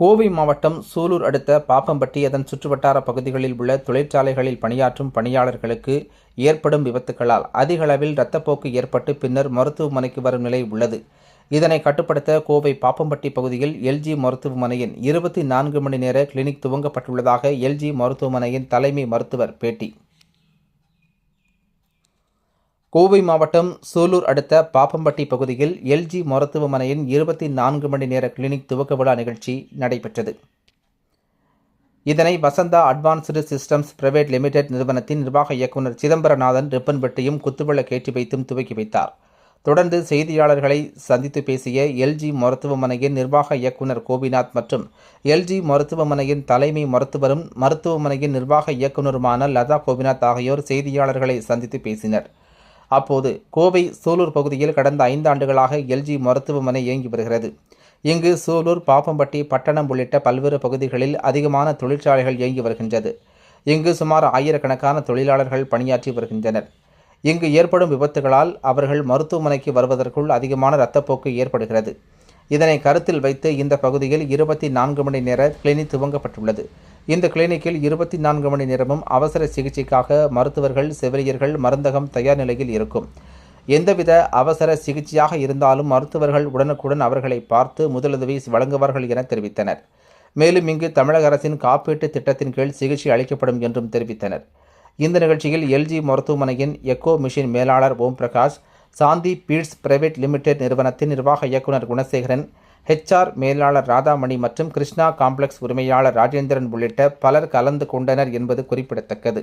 கோவை மாவட்டம் சூலூர் அடுத்த பாப்பம்பட்டி அதன் சுற்றுவட்டார பகுதிகளில் உள்ள தொழிற்சாலைகளில் பணியாற்றும் பணியாளர்களுக்கு ஏற்படும் விபத்துகளால் அதிக அளவில் இரத்தப்போக்கு ஏற்பட்டு பின்னர் மருத்துவமனைக்கு வரும் நிலை உள்ளது. இதனை கட்டுப்படுத்த கோவை பாப்பம்பட்டி பகுதியில் எல்ஜி மருத்துவமனையின் 24 மணி நேர கிளினிக் துவங்கப்பட்டுள்ளதாக எல்ஜி மருத்துவமனையின் தலைமை மருத்துவர் பேட்டி. கோவை மாவட்டம் சூலூர் அடுத்த பாப்பம்பட்டி பகுதியில் எல்ஜி மருத்துவமனையின் 24 மணி நேர கிளினிக் துவக்க விழா நிகழ்ச்சி நடைபெற்றது. இதனை Vasantha advanced systems private limited நிறுவனத்தின் நிர்வாக இயக்குநர் சிதம்பரநாதன் ரிப்பன் வெட்டியும் குத்துவிளக்கேற்றி வைத்தும் துவக்கி வைத்தார். தொடர்ந்து செய்தியாளர்களை சந்தித்து பேசிய எல்ஜி மருத்துவமனையின் நிர்வாக இயக்குநர் கோபிநாத் மற்றும் எல்ஜி மருத்துவமனையின் தலைமை மருத்துவரும் மருத்துவமனையின் நிர்வாக இயக்குநருமான லதா கோபிநாத் ஆகியோர் செய்தியாளர்களை சந்தித்து பேசினர். அப்போது கோவை சூலூர் பகுதியில் கடந்த 5 ஆண்டுகளாக எல்ஜி மருத்துவமனை இயங்கி வருகிறது. இங்கு சூலூர், பாப்பம்பட்டி, பட்டணம் உள்ளிட்ட பல்வேறு பகுதிகளில் அதிகமான தொழிற்சாலைகள் இயங்கி வருகின்றது. இங்கு சுமார் 1000கணக்கான தொழிலாளர்கள் பணியாற்றி வருகின்றனர். இங்கு ஏற்படும் விபத்துகளால் அவர்கள் மருத்துவமனைக்கு வருவதற்குள் அதிகமான இரத்தப்போக்கு ஏற்படுகிறது. இதனை கருத்தில் வைத்து இந்த பகுதியில் 24 மணி நேர கிளினிக் துவங்கப்பட்டுள்ளது. இந்த கிளினிக்கில் 24 மணி நேரமும் அவசர சிகிச்சைக்காக மருத்துவர்கள், செவிலியர்கள், மருந்தகம் தயார் நிலையில் இருக்கும். எந்தவித அவசர சிகிச்சையாக இருந்தாலும் மருத்துவர்கள் உடனுக்குடன் அவர்களை பார்த்து முதலுதவி வழங்குவார்கள் என தெரிவித்தனர். மேலும் இங்கு தமிழக அரசின் காப்பீட்டு திட்டத்தின் கீழ் சிகிச்சை அளிக்கப்படும் என்றும் தெரிவித்தனர். இந்த நிகழ்ச்சியில் எல்ஜி மருத்துவமனையின் எக்கோ மிஷின் மேலாளர் ஓம் பிரகாஷ், சாந்தி பீட்ஸ் பிரைவேட் லிமிடெட் நிறுவனத்தின் நிர்வாக இயக்குநர் குணசேகரன், HR மேலாளர் ராதாமணி மற்றும் கிருஷ்ணா காம்ப்ளெக்ஸ் உரிமையாளர் ராஜேந்திரன் உள்ளிட்ட பலர் கலந்து கொண்டனர் என்பது குறிப்பிடத்தக்கது.